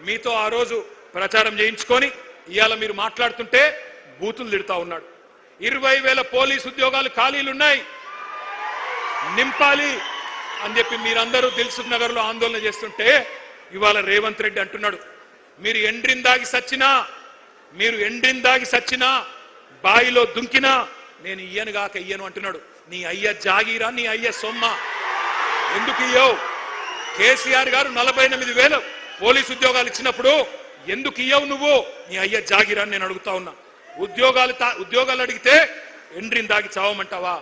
మీతో ఆ రోజు ప్రచారం చేయించుకొని ఇవాళ మీరు మాట్లాడుతుంటే బూతులు తిడతా ఉన్నాడు. 20,000 పోలీసు ఉద్యోగాలు ఖాళీలున్నాయి, నింపాలి అని చెప్పి మీరందరూ దిల్సుఖ్ నగర్ లో ఆందోళన చేస్తుంటే ఇవాళ రేవంత్ రెడ్డి అంటున్నాడు మీరు ఎండ్రిన్ దాగి సచ్చినా బాయిలో దుంకినా నేను ఇయ్యను గాక ఇయ్యను అంటున్నాడు. నీ అయ్య జాగీరా, నీ అయ్య సొమ్మ, ఎందుకు ఇయ్యవు? కేసీఆర్ గారు 48,000 పోలీసు ఉద్యోగాలు ఇచ్చినప్పుడు ఎందుకు ఇయ్యవు నువ్వు? నీ అయ్య జాగీరా అని నేను అడుగుతా ఉన్నా. ఉద్యోగాలు అడిగితే ఎండ్రిన్ దాగి చావమంటావా?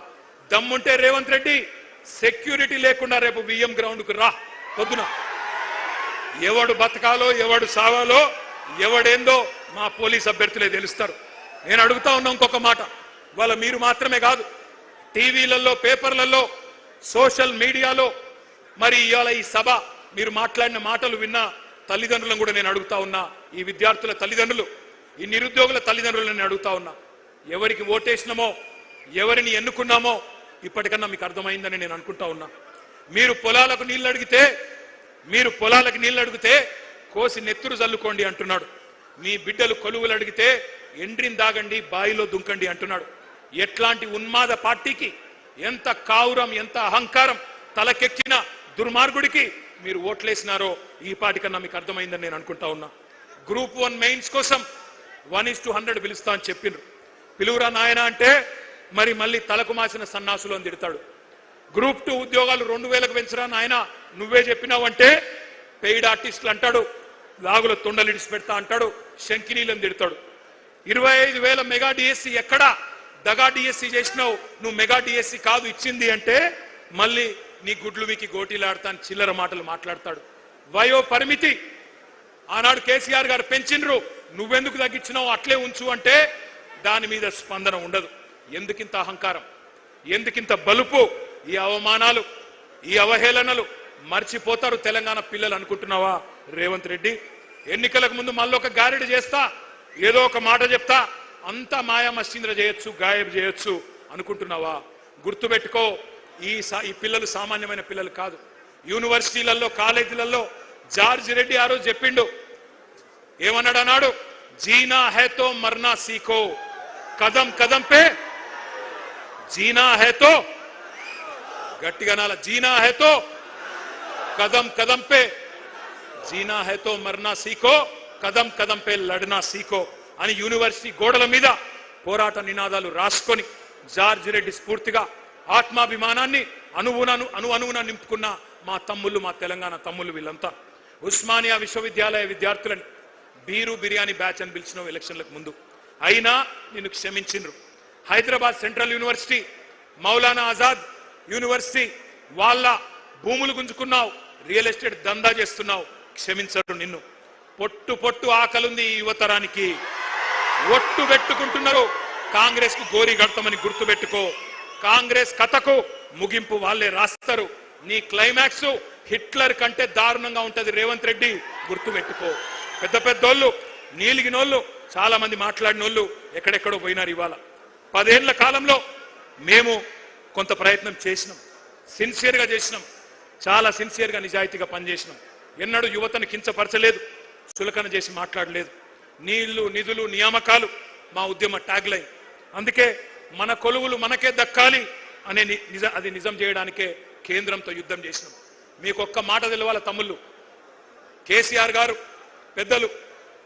దమ్ముంటే రేవంత్ రెడ్డి సెక్యూరిటీ లేకుండా రేపు విఎం గ్రౌండ్ కు రా పొద్దున. ఎవడు బతకాలో ఎవడు సావాలో ఎవడేందో మా పోలీస్ అభ్యర్థులే తెలుస్తారు. నేను అడుగుతా ఉన్నా ఇంకొక మాట, వాళ్ళ మీరు మాత్రమే కాదు, టీవీలలో, పేపర్లలో, సోషల్ మీడియాలో, మరి ఇవాళ ఈ సభ మీరు మాట్లాడిన మాటలు విన్న తల్లిదండ్రులను కూడా నేను అడుగుతా ఉన్నా, ఈ విద్యార్థుల తల్లిదండ్రులు, ఈ నిరుద్యోగుల తల్లిదండ్రులను నేను అడుగుతా ఉన్నా, ఎవరికి ఓటేసినామో ఎవరిని ఎన్నుకున్నామో ఇప్పటికన్నా మీకు అర్థమైందని నేను అనుకుంటా ఉన్నా. మీరు పొలాలకు నీళ్లు అడిగితే కోసి నెత్తురు జల్లుకోండి అంటున్నాడు. మీ బిడ్డలు కొలువులు అడిగితే ఎండ్రిని దాగండి, బాయిలో దుంకండి అంటున్నాడు. ఎట్లాంటి ఉన్మాద పార్టీకి, ఎంత కావురం, ఎంత అహంకారం తలకెక్కిన దుర్మార్గుడికి మీరు ఓట్లేసినారో ఈ పాటికన్నా మీకు అర్థమైందని నేను అనుకుంటా ఉన్నా. గ్రూప్ 1 మెయిన్స్ కోసం 1:100 పిలుస్తా అని చెప్పిండ్రు. పిలువురా నాయన అంటే మరి మళ్ళీ తలకు మాసిన సన్నాసులు అని తిడతాడు. గ్రూప్ 2 ఉద్యోగాలు 2,000కు పెంచరా నాయన నువ్వే చెప్పినావు అంటే పెయిడ్ ఆర్టిస్టులు అంటాడు, లాగుల తొండలిడిసి పెడతా అంటాడు, శంకినీలను తిడతాడు. 25,000 మెగా డిఎస్సి ఎక్కడా దగా డిఎస్సి చేసినావు, నువ్వు మెగా డిఎస్సి కాదు ఇచ్చింది అంటే మళ్ళీ నీ గుడ్లు వీకి గోటీలాడతాను చిల్లర మాటలు మాట్లాడతాడు. వయో పరిమితి ఆనాడు కేసీఆర్ గారు పెంచినరు, నువ్వెందుకు తగ్గించినావు అట్లే ఉంచు అంటే దాని మీద స్పందన ఉండదు. ఎందుకింత అహంకారం, ఎందుకింత బలుపు? ఈ అవమానాలు, ఈ అవహేళనలు మర్చిపోతారు తెలంగాణ పిల్లలు అనుకుంటున్నావా రేవంత్ రెడ్డి? ఎన్నికలకు ముందు మళ్ళీ ఒక గారెడి చేస్తా, ఏదో ఒక మాట చెప్తా, అంతా మాయా మస్తీంద్ర చేయొచ్చు, గాయబ్ చేయొచ్చు అనుకుంటున్నావా? గుర్తుపెట్టుకో, ఈ పిల్లలు సామాన్యమైన పిల్లలు కాదు. యూనివర్సిటీలలో, కాలేజీలలో జార్జ్ రెడ్డి ఆ రోజు చెప్పిండు, ఏమన్నాడు అన్నాడు, జీనా హైతో మర్నా సీఖో, కదం కదం పే జీనా హైతో, గట్టిగా నాల, జీనా హైతో కదం కదం పే, జీనా హైతో మర్నా సీఖో, కదం కదం పే లడ్నా సీఖో అని యూనివర్సిటీ గోడల మీద పోరాట నినాదాలు రాసుకొని జార్జ్ రెడ్డి స్ఫూర్తిగా ఆత్మాభిమానాన్ని అణువున నింపుకున్న మా తమ్ముళ్ళు, మా తెలంగాణ తమ్ముళ్ళు వీళ్ళంతా. ఉస్మానియా విశ్వవిద్యాలయ విద్యార్థులని బీరు బిర్యానీ బ్యాచ్ అని పిలిచిన ఎలక్షన్లకు ముందు, అయినా నిన్ను క్షమించిండ్రు. Hyderabad central university, Maulana Azad university వాళ్ళ భూములు గుంజుకున్నావు, రియల్ ఎస్టేట్ దందా చేస్తున్నావు, క్షమించరు నిన్ను. పొట్టు ఆకలుంది ఈ యువతరానికి, ఒట్టు పెట్టుకుంటున్నారు కాంగ్రెస్ కు గోరి గడతామని గుర్తుపెట్టుకో. కాంగ్రెస్ కథకు ముగింపు వాళ్ళే రాస్తారు. నీ క్లైమాక్స్ హిట్లర్ కంటే దారుణంగా ఉంటది రేవంత్ రెడ్డి, గుర్తుపెట్టుకో. పెద్దోళ్ళు, నీలిగినోళ్ళు, చాలా మంది మాట్లాడినోళ్ళు ఎక్కడెక్కడో పోయినారు. ఇవాళ 10 ఏళ్ల కాలంలో మేము కొంత ప్రయత్నం చేసినాం, సిన్సియర్గా చేసినాం, చాలా సిన్సియర్గా నిజాయితీగా పనిచేసినాం. ఎన్నడూ యువతను కించపరచలేదు, చులకన చేసి మాట్లాడలేదు. నీళ్లు, నిధులు, నియామకాలు మా ఉద్యమ ట్యాగ్ లైన్. అందుకే మన కొలువులు మనకే దక్కాలి అనే అది నిజం చేయడానికే కేంద్రంతో యుద్ధం చేసినాం. మీకు ఒక్క మాట తెలవాల తమ్ముళ్ళు, కేసీఆర్ గారు పెద్దలు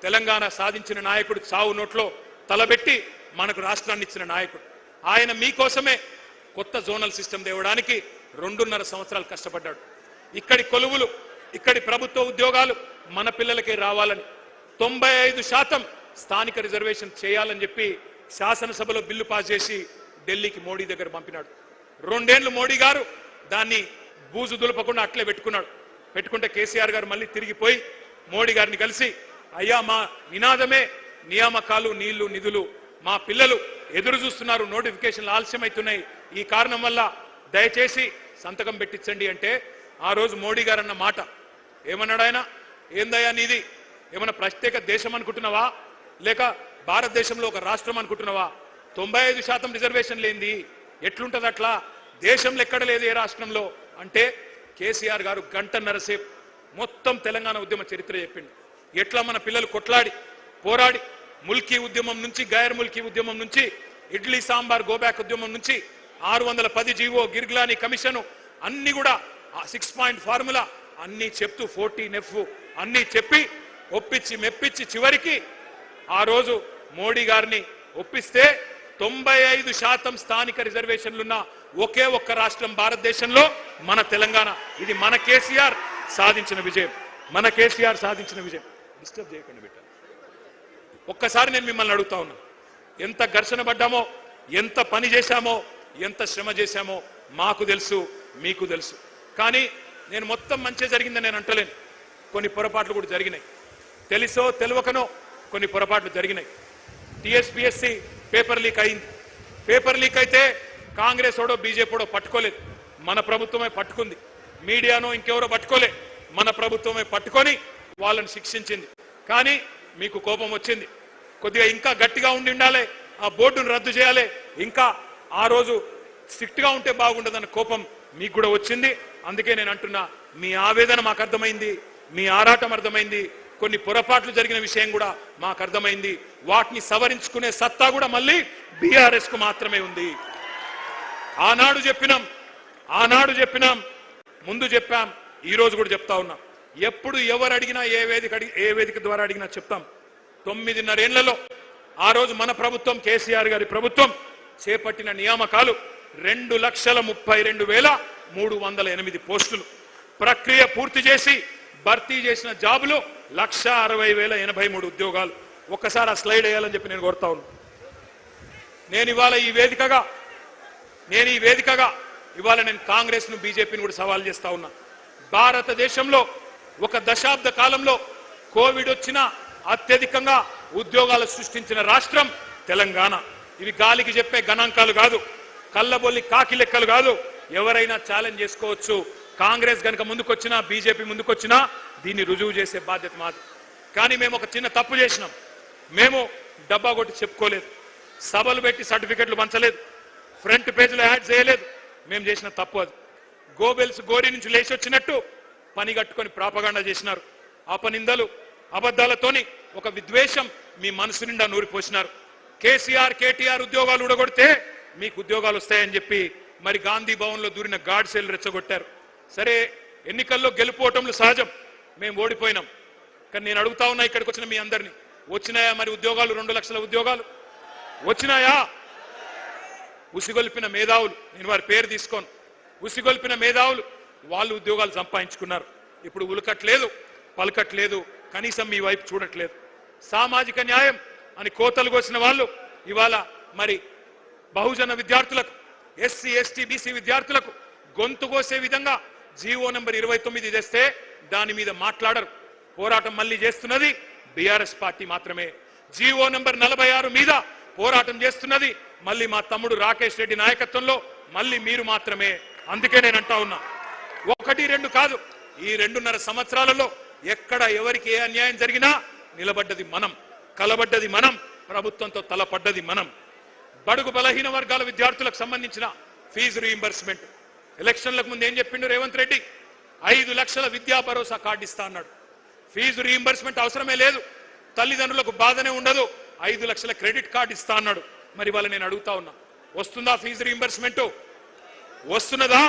తెలంగాణ సాధించిన నాయకుడు, చావు నోట్లో తలబెట్టి మనకు రాష్ట్రాన్ని ఇచ్చిన నాయకుడు. ఆయన మీకోసమే కొత్త జోనల్ సిస్టమ్ తేవడానికి 2.5 సంవత్సరాలు కష్టపడ్డాడు. ఇక్కడి కొలువులు, ఇక్కడి ప్రభుత్వ ఉద్యోగాలు మన పిల్లలకే రావాలని 95% స్థానిక రిజర్వేషన్ చేయాలని చెప్పి శాసనసభలో బిల్లు పాస్ చేసి ఢిల్లీకి మోడీ దగ్గర పంపినాడు. 2 ఏళ్లు మోడీ గారు దాన్ని బూజు దులపకుండా అట్లే పెట్టుకుంటే కేసీఆర్ గారు మళ్ళీ తిరిగిపోయి మోడీ గారిని కలిసి, అయ్యా మా నినాదమే నియామకాలు, నీళ్లు, నిధులు, మా పిల్లలు ఎదురు చూస్తున్నారు, నోటిఫికేషన్లు ఆలస్యమవుతున్నాయి, ఈ కారణం వల్ల దయచేసి సంతకం పెట్టించండి అంటే ఆ రోజు మోడీ గారు అన్న మాట ఏమన్నాడు ఆయన? ఏందయ్యా నీది ఏమన్నా ప్రత్యేక దేశం అనుకుంటున్నావా, లేక భారతదేశంలో ఒక రాష్ట్రం అనుకుంటున్నావా? 95% రిజర్వేషన్ లేనిది ఎట్లుంటది అట్లా? దేశంలో ఎక్కడ లేదు ఏ రాష్ట్రంలో అంటే కేసీఆర్ గారు 1.5 గంటల సేపు మొత్తం తెలంగాణ ఉద్యమ చరిత్ర చెప్పిండు. ఎట్లా మన పిల్లలు కొట్లాడి పోరాడి ముల్కీ ఉద్యమం నుంచి గైర్ ముల్కీ ఉద్యమం నుంచి ఇడ్లీ సాంబార్ గోబ్యాక్ ఉద్యమం నుంచి 610 జీవో గిర్గ్లాని కమిషన్ అన్ని కూడా 6 పాయింట్ ఫార్ములా అన్ని చెప్తూ 14F అన్ని చెప్పి ఒప్పించి మెప్పించి చివరికి ఆ రోజు మోడీ గారిని ఒప్పిస్తే 95% స్థానిక రిజర్వేషన్లున్న ఒకే ఒక్క రాష్ట్రం భారతదేశంలో మన తెలంగాణ. ఇది మన కేసీఆర్ సాధించిన విజయం, మన కేసీఆర్ సాధించిన విజయం. డిస్టర్బ్ చేయకండి బిడ్డ. ఒక్కసారి నేను మిమ్మల్ని అడుగుతా ఉన్నా, ఎంత ఘర్షణ పడ్డామో, ఎంత పని చేశామో, ఎంత శ్రమ చేశామో మాకు తెలుసు, మీకు తెలుసు. కానీ నేను మొత్తం మంచి జరిగిందని నేను అంటలేను. కొన్ని పొరపాట్లు కూడా జరిగినాయి, తెలుసో తెలియకనో కొన్ని పొరపాట్లు జరిగినాయి. టీఎస్పీఎస్సీ పేపర్ లీక్ అయింది. పేపర్ లీక్ అయితే కాంగ్రెస్ ఓడో బీజేపీడో పట్టుకోలేదు, మన ప్రభుత్వమే పట్టుకుంది. మీడియానో ఇంకెవరో పట్టుకోలే, మన ప్రభుత్వమే పట్టుకొని వాళ్ళని శిక్షించింది. కానీ మీకు కోపం వచ్చింది. కొద్దిగా ఇంకా గట్టిగా ఉండాలి, ఆ బోర్డును రద్దు చేయాలి, ఇంకా ఆ రోజు స్ట్రిక్ట్ గా ఉంటే బాగుండదన్న కోపం మీకు కూడా వచ్చింది. అందుకే నేను అంటున్నా, మీ ఆవేదన మాకు అర్థమైంది, మీ ఆరాటం అర్థమైంది, కొన్ని పొరపాట్లు జరిగిన విషయం కూడా మాకు అర్థమైంది. వాటిని సవరించుకునే సత్తా కూడా మళ్ళీ బీఆర్ఎస్ కు మాత్రమే ఉంది. ఆనాడు చెప్పినాం, ముందు చెప్పాం, ఈ రోజు కూడా చెప్తా ఉన్నాం. ఎప్పుడు ఎవరు అడిగినా ఏ వేదిక ద్వారా అడిగినా చెప్తాం. 9.5 ఏళ్లలో ఆ రోజు మన ప్రభుత్వం, కేసీఆర్ గారి ప్రభుత్వం చేపట్టిన నియామకాలు 2,32,308 పోస్టులు. ప్రక్రియ పూర్తి చేసి భర్తీ చేసిన జాబులు 1,60,083 ఉద్యోగాలు. ఒక్కసారి ఆ స్లైడ్ వేయాలని చెప్పి నేను కోరుతా ఉన్నాను. నేను ఇవాళ ఈ వేదికగా ఇవాళ నేను కాంగ్రెస్ ను బీజేపీని కూడా సవాల్ చేస్తా ఉన్నా. భారతదేశంలో ఒక దశాబ్ద కాలంలో కోవిడ్ వచ్చినా అత్యధికంగా ఉద్యోగాలు సృష్టించిన రాష్ట్రం తెలంగాణ. ఇవి గాలికి చెప్పే గణాంకాలు కాదు, కళ్ళబొల్లి కాకి లెక్కలు కాదు. ఎవరైనా ఛాలెంజ్ చేసుకోవచ్చు. కాంగ్రెస్ గనుక ముందుకొచ్చినా, బీజేపీ ముందుకొచ్చినా దీన్ని రుజువు చేసే బాధ్యత మాది. కానీ మేము ఒక చిన్న తప్పు చేసినాం. మేము డబ్బా కొట్టి చెప్పుకోలేదు, సభలు పెట్టి సర్టిఫికెట్లు పంచలేదు, ఫ్రంట్ పేజీలో యాడ్ చేయలేదు. మేము చేసిన తప్పు అది. గోబెల్స్ గోరి నుంచి లేచి వచ్చినట్టు పని కట్టుకొని ప్రాపగాండా చేసినారు. అపనిందలు అబద్ధాలతోని ఒక విద్వేషం మీ మనసు నిండా నూరిపోసినారు. కేసీఆర్ కేటీఆర్ ఉద్యోగాలు ఊడగొడితే మీకు ఉద్యోగాలు వస్తాయని చెప్పి మరి గాంధీ భవన్ లో దూరిన గాడ్ సేల్ రెచ్చగొట్టారు. సరే, ఎన్నికల్లో గెలుపోవటంలో సహజం, మేము ఓడిపోయినాం. కానీ నేను అడుగుతా ఉన్నా, ఇక్కడికి వచ్చిన మీ అందరినీ, వచ్చినాయా మరి ఉద్యోగాలు? 2 లక్షల ఉద్యోగాలు వచ్చినాయా? ఉసిగొల్పిన మేధావులు, నేను వారి పేరు తీసుకోను, ఉసిగొల్పిన మేధావులు వాళ్ళు ఉద్యోగాలు సంపాదించుకున్నారు. ఇప్పుడు ఉలకట్లేదు, పలకట్లేదు, కనీసం మీ వైపు చూడట్లేదు. సామాజిక న్యాయం అని కోతలు కోసిన వాళ్ళు ఇవాళ మరి బహుజన విద్యార్థులకు, ఎస్సీ ఎస్టీ బీసీ విద్యార్థులకు గొంతు కోసే విధంగా జీవో నంబర్ 29 తెస్తే దాని మీద మాట్లాడరు. పోరాటం మళ్ళీ చేస్తున్నది బీఆర్ఎస్ పార్టీ మాత్రమే. జీవో నంబర్ 46 మీద పోరాటం చేస్తున్నది మళ్ళీ మా తమ్ముడు రాకేష్ రెడ్డి నాయకత్వంలో మళ్ళీ మీరు మాత్రమే. అందుకే నేను అంటా ఉన్నా, 1-2 కాదు, ఈ 2.5 సంవత్సరాలలో ఎక్కడ ఎవరికి ఏ అన్యాయం జరిగినా నిలబడ్డది మనం, కలబడ్డది మనం, ప్రభుత్వంతో తలపడ్డది మనం. బడుగు బలహీన వర్గాల విద్యార్థులకు సంబంధించిన ఫీజు రీయింబర్స్మెంట్ ఎలక్షన్లకు ముందు ఏం చెప్పిండు రేవంత్ రెడ్డి? 5 లక్షల విద్యా భరోసా కార్డు ఇస్తా అన్నాడు. ఫీజు రీయింబర్స్మెంట్ అవసరమే లేదు, తల్లిదండ్రులకు బాధనే ఉండదు, 5 లక్షల క్రెడిట్ కార్డు ఇస్తా అన్నాడు. మరి వాళ్ళ నేను అడుగుతా ఉన్నా, వస్తుందా ఫీజు రీయింబర్స్మెంట్? వస్తున్నదా?